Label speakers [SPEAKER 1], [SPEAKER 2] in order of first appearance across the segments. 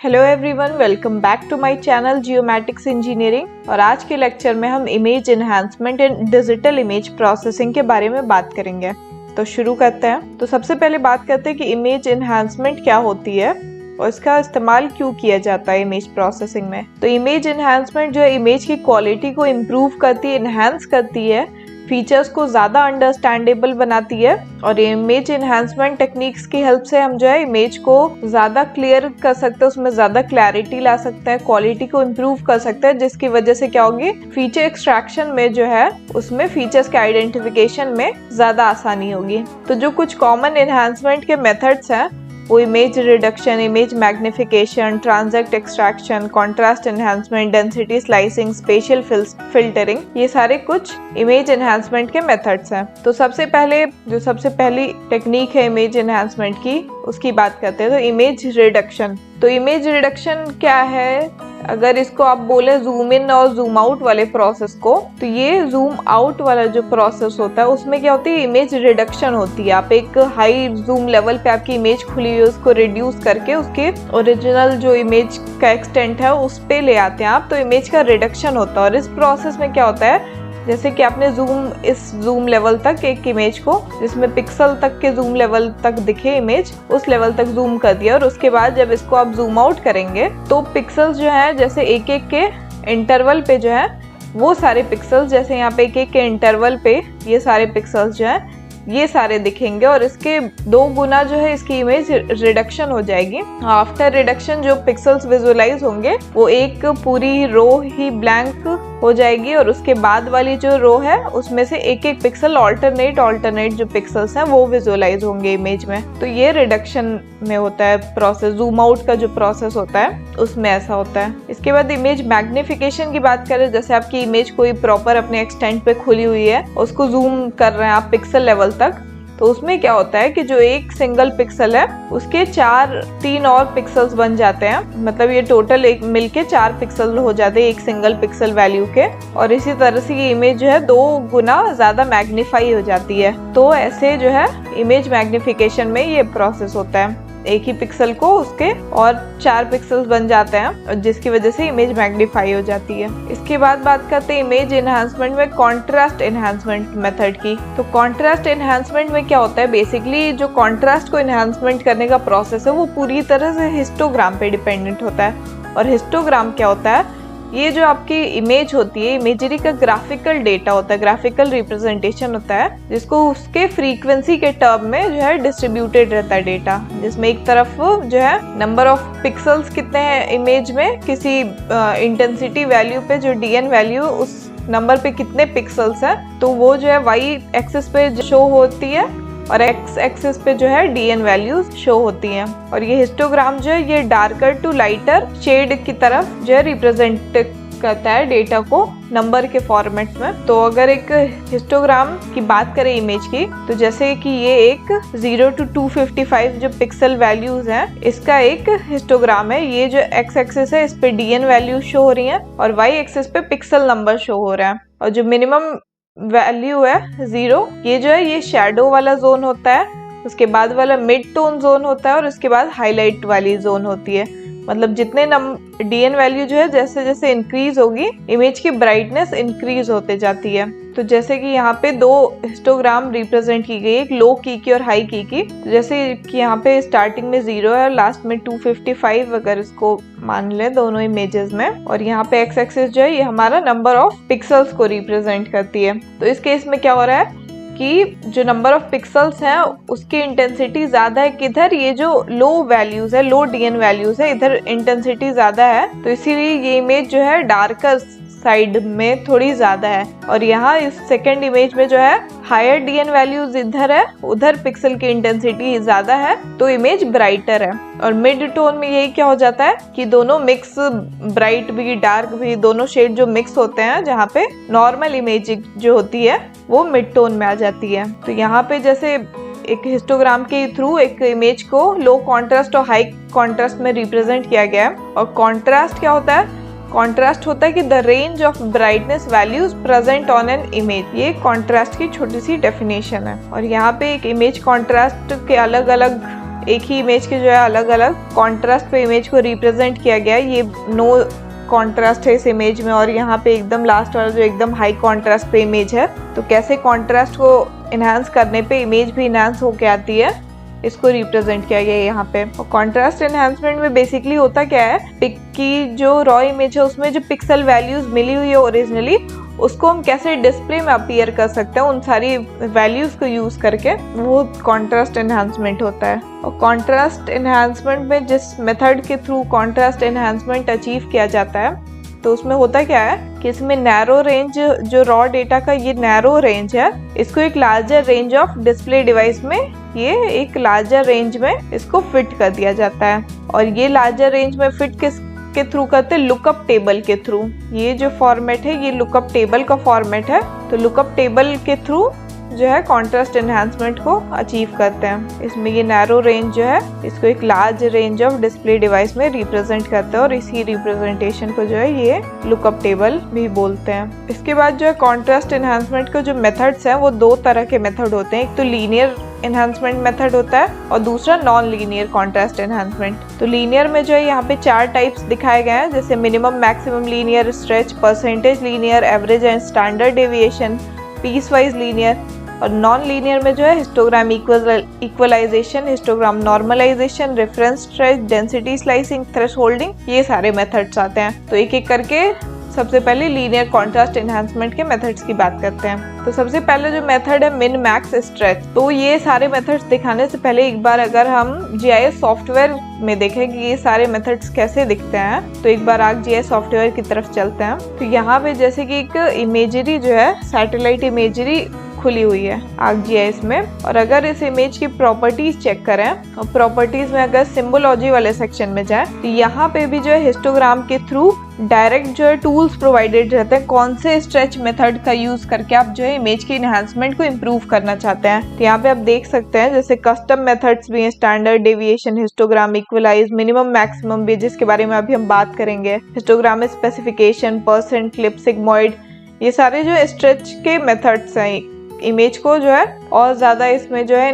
[SPEAKER 1] Hello everyone, welcome back to my channel geomatics engineering. और आज के लेक्चर में हम image enhancement and digital image processing के बारे में बात करेंगे। तो शुरू करते हैं। तो सबसे पहले बात करते हैं कि इमेज एनहांसमेंट क्या होती है और इसका इस्तेमाल क्यों किया जाता है इमेज प्रोसेसिंग में। तो इमेज एनहांसमेंट जो है इमेज की क्वालिटी को इम्प्रूव करती है, एनहांस करती है, फीचर्स को ज़्यादा अंडरस्टैंडेबल बनाती है। और इमेज एनहांसमेंट टेक्निक्स की हेल्प से हम जो है इमेज को ज़्यादा क्लियर कर सकते हैं, उसमें ज़्यादा क्लैरिटी ला सकते हैं, क्वालिटी को इम्प्रूव कर सकते हैं, जिसकी वजह से क्या होगी, फीचर एक्सट्रैक्शन में जो है उसमें फीचर्स के आइडेंटिफिकेशन में ज़्यादा आसानी होगी। तो जो कुछ कॉमन एनहांसमेंट के मेथड्स हैं वो image reduction, image magnification, transect extraction, contrast enhancement, density slicing, spatial filtering, ये सारे कुछ इमेज एनहांसमेंट के मेथड्स हैं। तो सबसे पहली टेक्निक है इमेज एनहांसमेंट की, उसकी बात करते हैं। तो इमेज रिडक्शन। तो इमेज रिडक्शन क्या है? अगर इसको आप बोले जूम इन और जूम आउट वाले प्रोसेस को, तो ये जूम आउट वाला जो प्रोसेस होता है उसमें क्या होती है, इमेज रिडक्शन होती है। आप एक हाई जूम लेवल पे आपकी इमेज खुली हुई है, उसको रिड्यूस करके उसके ओरिजिनल जो इमेज का एक्सटेंट है उस पे ले आते हैं आप, तो इमेज का रिडक्शन होता है। और इस प्रोसेस में क्या होता है, जैसे कि आपने इस जूम लेवल तक एक इमेज को, जिसमें पिक्सल तक के जूम लेवल तक दिखे इमेज, उस लेवल तक जूम कर दिया। और उसके बाद जब इसको आप जूम आउट करेंगे तो पिक्सल्स जो है जैसे एक एक के इंटरवल पे जो है वो सारे पिक्सल्स, जैसे यहाँ पे एक एक के इंटरवल पे ये सारे पिक्सल्स जो है ये सारे दिखेंगे और इसके 2 गुना जो है इसकी इमेज रिडक्शन हो जाएगी। आफ्टर रिडक्शन जो पिक्सल्स विजुअलाइज होंगे वो एक पूरी रो ही ब्लैंक हो जाएगी और उसके बाद वाली जो रो है उसमें से एक एक पिक्सल ऑल्टरनेट जो पिक्सल्स हैं वो विजुअलाइज होंगे इमेज में। तो ये रिडक्शन में होता है प्रोसेस। जूम आउट का जो प्रोसेस होता है उसमें ऐसा होता है। इसके बाद इमेज मैग्निफिकेशन की बात करें, जैसे आपकी इमेज कोई प्रॉपर अपने एक्सटेंट पे खुली हुई है, उसको जूम कर रहे हैं आप पिक्सल लेवल तक, तो उसमें क्या होता है कि जो एक सिंगल पिक्सल है उसके 3 और पिक्सल्स बन जाते हैं। मतलब ये टोटल एक मिलके 4 पिक्सल हो जाते हैं एक सिंगल पिक्सल वैल्यू के। और इसी तरह से ये इमेज जो है 2 गुना ज्यादा मैग्नीफाई हो जाती है। तो ऐसे जो है इमेज मैग्निफिकेशन में ये प्रोसेस होता है, एक ही पिक्सल को उसके और 4 पिक्सल्स बन जाते हैं, जिसकी वजह से इमेज मैग्नीफाई हो जाती है। इसके बाद बात करते हैं इमेज एनहांसमेंट में कॉन्ट्रास्ट एनहांसमेंट मेथड की। तो कॉन्ट्रास्ट एनहांसमेंट में क्या होता है, बेसिकली जो कॉन्ट्रास्ट को एनहांसमेंट करने का प्रोसेस है वो पूरी तरह से हिस्टोग्राम पे डिपेंडेंट होता है। और हिस्टोग्राम क्या होता है, ये जो आपकी इमेज होती है, इमेजरी का ग्राफिकल डेटा होता है, ग्राफिकल रिप्रेजेंटेशन होता है, जिसको उसके फ्रीक्वेंसी के टर्म में जो है डिस्ट्रीब्यूटेड रहता है डेटा, जिसमें एक तरफ जो है नंबर ऑफ पिक्सल्स कितने हैं इमेज में, किसी इंटेंसिटी वैल्यू पे जो डीएन वैल्यू उस नंबर पे कितने पिक्सल्स है, तो वो जो है वाई एक्सिस पे शो होती है और एक्स एक्सिस पे जो है डीएन वैल्यूज शो होती हैं। और ये हिस्टोग्राम जो है ये डार्कर टू लाइटर शेड की तरफ जो है रिप्रेजेंट करता है डेटा को नंबर के फॉर्मेट में। तो अगर एक हिस्टोग्राम की बात करें इमेज की, तो जैसे कि ये एक 0 to 255 जो पिक्सल वैल्यूज हैं इसका एक हिस्टोग्राम है। ये जो एक्स एक्सिस है इस पे डीएन वैल्यू शो हो रही है और वाई एक्सिस पे पिक्सल नंबर शो हो रहा है। और जो मिनिमम वैल्यू है 0, ये जो है ये शैडो वाला जोन होता है, उसके बाद वाला मिड टोन जोन होता है और उसके बाद हाईलाइट वाली जोन होती है। मतलब जितने डीएन वैल्यू जो है जैसे जैसे इंक्रीज होगी इमेज की ब्राइटनेस इंक्रीज होते जाती है। तो जैसे कि यहाँ पे 2 हिस्टोग्राम रिप्रेजेंट की गई, एक लो की और हाई की। तो जैसे कि यहाँ पे स्टार्टिंग में 0 है और लास्ट में 255 अगर इसको मान ले दोनों इमेजेस में, और यहाँ पे एक्स एक्सिस जो है ये हमारा नंबर ऑफ पिक्सल्स को रिप्रेजेंट करती है। तो इस केस में क्या हो रहा है कि जो नंबर ऑफ पिक्सल्स हैं उसकी इंटेंसिटी ज्यादा है किधर, ये जो लो वैल्यूज है, लो डीएन वैल्यूज है, इधर इंटेंसिटी ज्यादा है, तो इसीलिए ये इमेज जो है डार्कर साइड में थोड़ी ज्यादा है। और यहाँ इस सेकेंड इमेज में जो है हायर डीएन वैल्यूज इधर है, उधर पिक्सल की इंटेंसिटी ज्यादा है, तो इमेज ब्राइटर है। और मिड टोन में यही क्या हो जाता है कि दोनों मिक्स, ब्राइट भी डार्क भी, दोनों शेड जो मिक्स होते हैं, जहाँ पे नॉर्मल इमेज जो होती है वो मिड टोन में आ जाती है। तो यहाँ पे जैसे एक हिस्टोग्राम के थ्रू एक इमेज को लो कॉन्ट्रास्ट और हाई कॉन्ट्रास्ट में रिप्रेजेंट किया गया है। और कॉन्ट्रास्ट क्या होता है, कॉन्ट्रास्ट होता है कि the range of brightness values present on an image. ये कॉन्ट्रास्ट की छोटी सी डेफिनेशन है। और यहाँ पे एक इमेज कॉन्ट्रास्ट के अलग अलग एक ही इमेज के जो है अलग अलग कॉन्ट्रास्ट पे इमेज को रिप्रेजेंट किया गया है। ये नो कॉन्ट्रास्ट है इस इमेज में, और यहाँ पे एकदम लास्ट वाला जो एकदम हाई कॉन्ट्रास्ट पे इमेज है। तो कैसे कॉन्ट्रास्ट को इनहांस करने पे इमेज भी इनहांस होके आती है, इसको रिप्रेजेंट किया गया है यहाँ पे। और कॉन्ट्रास्ट एनहांसमेंट में बेसिकली होता क्या है, पिक की जो रॉ इमेज है उसमें जो पिक्सल वैल्यूज मिली हुई है ओरिजिनली, उसको हम कैसे डिस्प्ले में अपीयर कर सकते हैं उन सारी वैल्यूज को यूज करके, वो कॉन्ट्रास्ट एनहांसमेंट होता है। और कॉन्ट्रास्ट एनहांसमेंट में जिस मेथड के थ्रू कॉन्ट्रास्ट एनहांसमेंट अचीव किया जाता है, तो उसमें होता क्या है कि इसमें नैरो रेंज, जो रॉ डेटा का ये नैरो रेंज है, इसको एक larger range of display device में, ये एक लार्जर रेंज में इसको फिट कर दिया जाता है। और ये लार्जर रेंज में फिट किस के थ्रू करते हैं, लुकअप टेबल के थ्रू। ये जो फॉर्मेट है ये लुकअप टेबल का फॉर्मेट है। तो लुकअप टेबल के थ्रू जो है कॉन्ट्रास्ट एनहांसमेंट को अचीव करते हैं। इसमें ये नैरो रेंज जो है इसको एक large range of display device में रिप्रेजेंट करते हैं, और इसी रिप्रेजेंटेशन को जो है ये लुकअप टेबल भी बोलते हैं। इसके बाद जो है कॉन्ट्रास्ट एनहांसमेंट के जो मेथड्स हैं वो दो तरह के मेथड होते हैं। एक तो लीनियर एनहांसमेंट मेथड होता है और दूसरा नॉन लीनियर कॉन्ट्रास्ट एनहांसमेंट। तो लीनियर में जो है यहाँ पे 4 टाइप्स दिखाए गए हैं, जैसे minimum, maximum linear, stretch, percentage linear, average and standard deviation, piece wise linear. और नॉन लीनियर में जो है histogram equalization, histogram normalization, reference stretch, density slicing, thresholding, ये सारे मेथड्स आते हैं। तो एक एक करके सबसे पहले लीनियर कॉन्ट्रास्ट एनहांसमेंट के मेथड्स की बात करते हैं। तो सबसे पहले जो मेथड है मिन, मैक्स, स्ट्रेच। तो ये सारे मेथड्स दिखाने से पहले एक बार अगर हम GIS सॉफ्टवेयर में देखें कि ये सारे मेथड्स कैसे दिखते हैं, तो एक बार ArcGIS सॉफ्टवेयर की तरफ चलते हैं। तो यहाँ पे जैसे कि एक इमेजरी जो है, सैटेलाइट इमेजरी खुली हुई है ArcGIS में, और अगर इस इमेज की प्रॉपर्टीज चेक करें और प्रॉपर्टीज में अगर सिंबोलॉजी वाले सेक्शन में जाए, तो यहाँ पे भी जो है हिस्टोग्राम के थ्रू डायरेक्ट जो है टूल्स प्रोवाइडेड रहते हैं, कौन से स्ट्रेच मेथड का यूज करके आप जो है इमेज की एनहांसमेंट को इम्प्रूव करना चाहते हैं। तो यहाँ पे आप देख सकते हैं जैसे कस्टम मेथड्स भी हैं, standard deviation, histogram equalize, minimum maximum भी, जिसके बारे में अभी हम बात करेंगे, histogram specification, percent, clip, sigmoid, ये सारे जो स्ट्रेच के मेथड्स हैं इमेज को जो है और ज्यादा इसमें जो है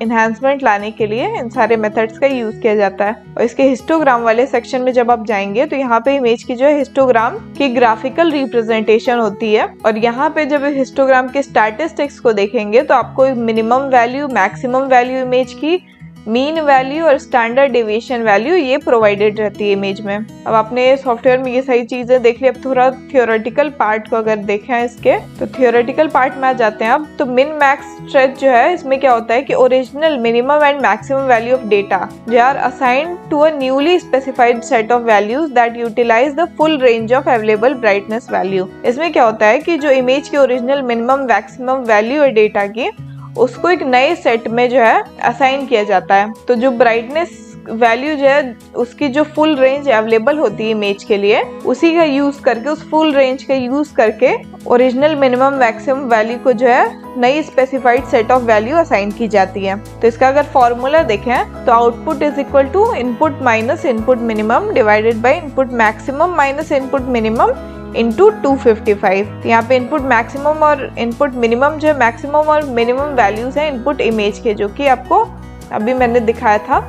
[SPEAKER 1] इन्हांसमेंट लाने के लिए इन सारे मेथड्स का यूज किया जाता है। और इसके हिस्टोग्राम वाले सेक्शन में जब आप जाएंगे तो यहाँ पे इमेज की जो है हिस्टोग्राम की ग्राफिकल रिप्रेजेंटेशन होती है, और यहाँ पे जब हिस्टोग्राम के स्टैटिस्टिक्स को देखेंगे तो आपको minimum value, maximum value image की, मीन वैल्यू और स्टैंडर्ड डेविएशन वैल्यू ये प्रोवाइडेड रहती है इमेज में। अब आपने सॉफ्टवेयर में ये सारी चीजें देख ली, अब थोड़ा थियोरेटिकल पार्ट को अगर देखें इसके, तो थियोरेटिकल पार्ट में आ जाते हैं अब। तो मिन, मैक्स, स्ट्रेच जो है इसमें क्या होता है कि original, minimum and maximum value of data they are assigned to a newly specified set of values that utilize the full range of available brightness value. इसमें क्या होता है कि जो इमेज की ओरिजिनल, मिनिमम, मैक्सिमम वैल्यू है data की, उसको एक नए सेट में जो है असाइन किया जाता है। तो जो ब्राइटनेस वैल्यू जो है उसकी जो फुल रेंज अवेलेबल होती है इमेज के लिए, उसी का यूज करके, उस फुल रेंज का यूज करके ओरिजिनल, मिनिमम, मैक्सिमम वैल्यू को जो है नई specified set of value assign की जाती है। तो इसका अगर फॉर्मूला देखें तो output is equal to input minus input minimum divided by input maximum minus input minimum into 255। यहाँ पे इनपुट मैक्सिमम और इनपुट मिनिमम जो है, मैक्सिमम और मिनिमम वैल्यूज हैं इनपुट इमेज के, जो कि आपको अभी मैंने दिखाया था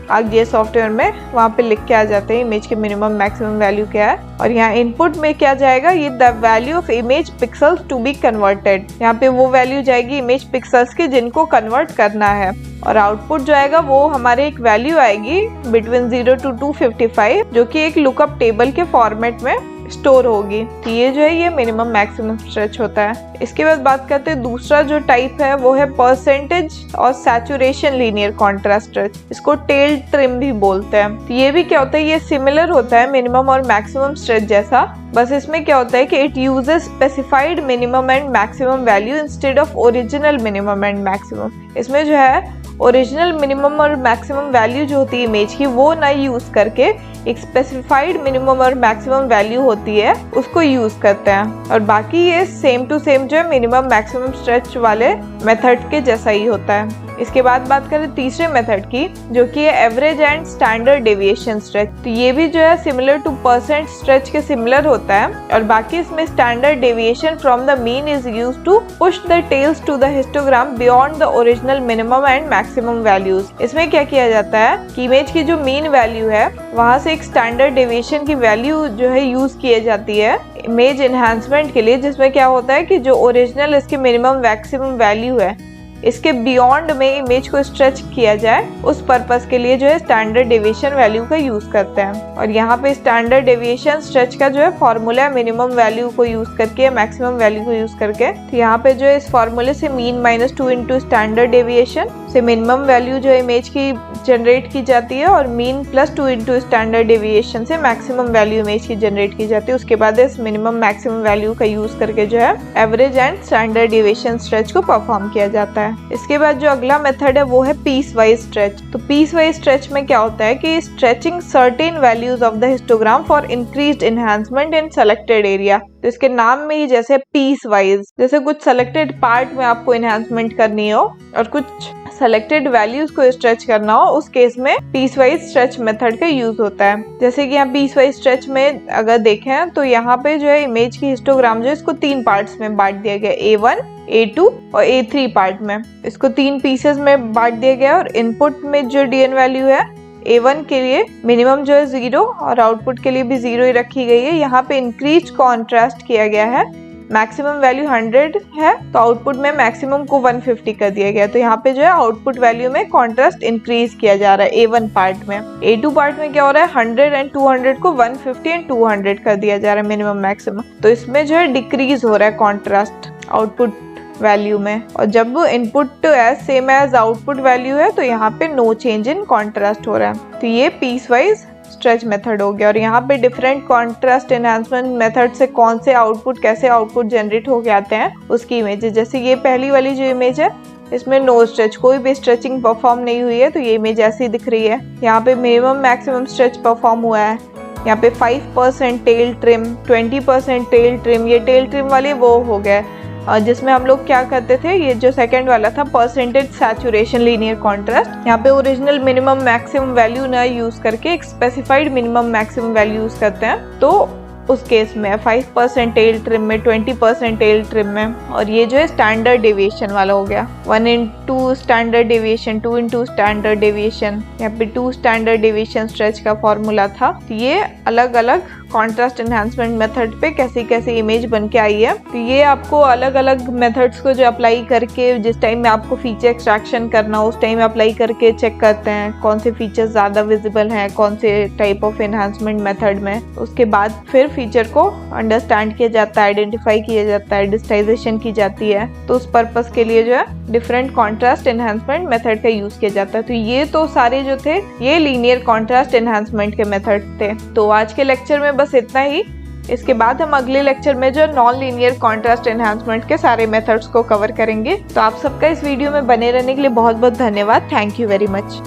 [SPEAKER 1] ArcGIS सॉफ्टवेयर में, वहाँ पे लिख के आ जाते हैं इमेज के मिनिमम, मैक्सिमम वैल्यू क्या है। और यहाँ इनपुट में क्या जाएगा, ये the value of image pixels to be converted, यहाँ पे वो वैल्यू जाएगी इमेज पिक्सल्स की जिनको कन्वर्ट करना है। और आउटपुट जो आएगा वो हमारे एक वैल्यू आएगी बिटवीन 0 to 255, जो कि एक लुकअप टेबल के फॉर्मेट में स्टोर होगी। तो ये जो है ये मिनिमम, मैक्सिमम स्ट्रेच होता है। इसके बाद बात करते हैं दूसरा जो टाइप है वो है परसेंटेज और सैचुरेशन लीनियर कॉन्ट्रास्ट स्ट्रेच, इसको टेल ट्रिम भी बोलते हैं। तो ये भी क्या होता है, ये सिमिलर होता है मिनिमम और मैक्सिमम स्ट्रेच जैसा, बस इसमें क्या होता है कि it uses specified minimum and maximum value instead of original minimum and maximum. इसमें जो है ओरिजिनल मिनिमम और मैक्सिमम वैल्यू जो होती है इमेज की, वो ना यूज करके एक स्पेसिफाइड मिनिमम और मैक्सिमम वैल्यू होती है उसको यूज करते हैं। और बाकी ये सेम टू सेम जो है मिनिमम, मैक्सिमम स्ट्रेच वाले मेथड के जैसा ही होता है। इसके बाद बात करें तीसरे मेथड की, जो कि है average and standard deviation stretch. तो ये भी जो है सिमिलर टू परसेंट स्ट्रेच के सिमिलर होता है, और बाकी इसमें standard deviation from the mean is used to push the tails to the histogram beyond the original minimum and maximum values. इसमें क्या किया जाता है कि इमेज की जो मीन वैल्यू है वहां से एक स्टैंडर्ड डेविएशन की वैल्यू जो है यूज की जाती है इमेज एनहांसमेंट के लिए, जिसमें क्या होता है कि जो ओरिजिनल इसकी मिनिमम मैक्सिमम वैल्यू है इसके बियॉन्ड में इमेज को स्ट्रेच किया जाए, उस पर्पस के लिए जो है स्टैंडर्ड डेविएशन वैल्यू का यूज करते हैं। और यहाँ पे स्टैंडर्ड डेविएशन स्ट्रेच का जो है फॉर्मूला है मिनिमम वैल्यू को यूज करके या मैक्सिमम वैल्यू को यूज करके। तो यहाँ पे जो है इस फॉर्मूले से मीन -2 इंटू स्टैंडर्ड डेविएशन से मिनिमम वैल्यू जो है इमेज की जनरेट की जाती है, और मीन +2 इंटू स्टैंडर्ड डेविएशन से मैक्सिमम वैल्यू इमेज की जनरेट की जाती है। उसके बाद इस मिनिमम मैक्सिमम वैल्यू का यूज करके जो है average and standard deviation stretch को परफॉर्म किया जाता है। इसके बाद जो अगला मेथड है वो है पीस वाइज स्ट्रेच। तो पीस वाइज स्ट्रेच में क्या होता है कि stretching certain values of the histogram for increased enhancement in selected area. तो इसके नाम में ही जैसे पीस वाइज, जैसे कुछ सेलेक्टेड पार्ट में आपको एनहांसमेंट करनी हो और कुछ सेलेक्टेड वैल्यूज को स्ट्रेच करना हो, उस केस में पीस वाइज स्ट्रेच मेथड का यूज होता है। जैसे कि यहाँ पीस वाइज स्ट्रेच में अगर देखें तो यहाँ पे जो है इमेज की हिस्टोग्राम जो है इसको 3 पार्ट्स में बांट दिया गया, A1, A2 और A3 पार्ट में। इसको 3 पीसेस में बांट दिया गया, और इनपुट में जो DN वैल्यू है A1 के लिए मिनिमम जो है 0 और आउटपुट के लिए भी 0 ही रखी गई है। यहाँ पे इंक्रीज कॉन्ट्रास्ट किया गया है, मैक्सिमम वैल्यू 100 है तो आउटपुट में मैक्सिमम को 150 कर दिया गया। तो यहाँ पे जो है आउटपुट वैल्यू में कॉन्ट्रास्ट इंक्रीज किया जा रहा है A1 पार्ट में। A2 पार्ट में क्या हो रहा है, 100 एंड 200 को 150 एंड 200 कर दिया जा रहा है मिनिमम मैक्सिमम। तो इसमें जो है डिक्रीज हो रहा है कॉन्ट्रास्ट आउटपुट वैल्यू में, और जब input as same as output value है तो यहाँ पे नो चेंज इन कॉन्ट्रास्ट हो रहा है। तो ये पीस वाइज स्ट्रेच मेथड हो गया। और यहाँ पे डिफरेंट कॉन्ट्रास्ट एनहांसमेंट मेथड से कौन से आउटपुट कैसे आउटपुट जनरेट होके आते हैं उसकी इमेज है। जैसे ये पहली वाली जो इमेज है इसमें नो स्ट्रेच, कोई भी स्ट्रेचिंग परफॉर्म नहीं हुई है, तो ये इमेज ऐसी दिख रही है। यहाँ पे मिनिमम मैक्सिमम स्ट्रेच परफॉर्म हुआ है। यहाँ पे 5% टेल ट्रिम, 20% टेल ट्रिम, ये टेल ट्रिम वाली वो हो गया जिसमें हम लोग क्या करते थे, ये जो सेकंड वाला था परसेंटेज सैचुरेशन लीनियर कॉन्ट्रास्ट, यहाँ पे ओरिजिनल मिनिमम मैक्सिमम वैल्यू ना यूज करके एक specified minimum maximum value use करते हैं। तो उस केस में 5% टेल ट्रिम में, 20% टेल ट्रिम में, और ये जो है स्टैंडर्ड डेविएशन वाला हो गया। 1 into standard deviation, 2 into standard deviation, यहाँ पे 2 स्टैंडर्ड डेविएशन स्ट्रेच का फॉर्मूला था। तो ये अलग अलग कॉन्ट्रास्ट एनहांसमेंट मेथड पे कैसी कैसी इमेज बन के आई है। तो ये आपको अलग अलग मेथड्स को जो अप्लाई करके जिस टाइम में आपको फीचर एक्सट्रैक्शन करना हो उस टाइम अप्लाई करके चेक करते हैं कौन से फीचर्स ज्यादा विजिबल हैं कौन से टाइप ऑफ एनहांसमेंट मेथड में। उसके बाद फिर फीचर को अंडरस्टैंड किया जाता है, आइडेंटिफाई किया जाता है, डिस्क्रिटाइजेशन की जाती है। तो उस पर्पस के लिए जो है डिफरेंट कॉन्ट्रास्ट एनहांसमेंट मेथड का यूज किया जाता है। तो ये तो सारे जो थे ये लीनियर कॉन्ट्रास्ट एनहांसमेंट के मेथड थे। तो आज के लेक्चर में बस इतना ही। इसके बाद हम अगले लेक्चर में जो नॉन लीनियर कॉन्ट्रास्ट एनहांसमेंट के सारे मेथड्स को कवर करेंगे। तो आप सबका इस वीडियो में बने रहने के लिए बहुत बहुत धन्यवाद। Thank you very much.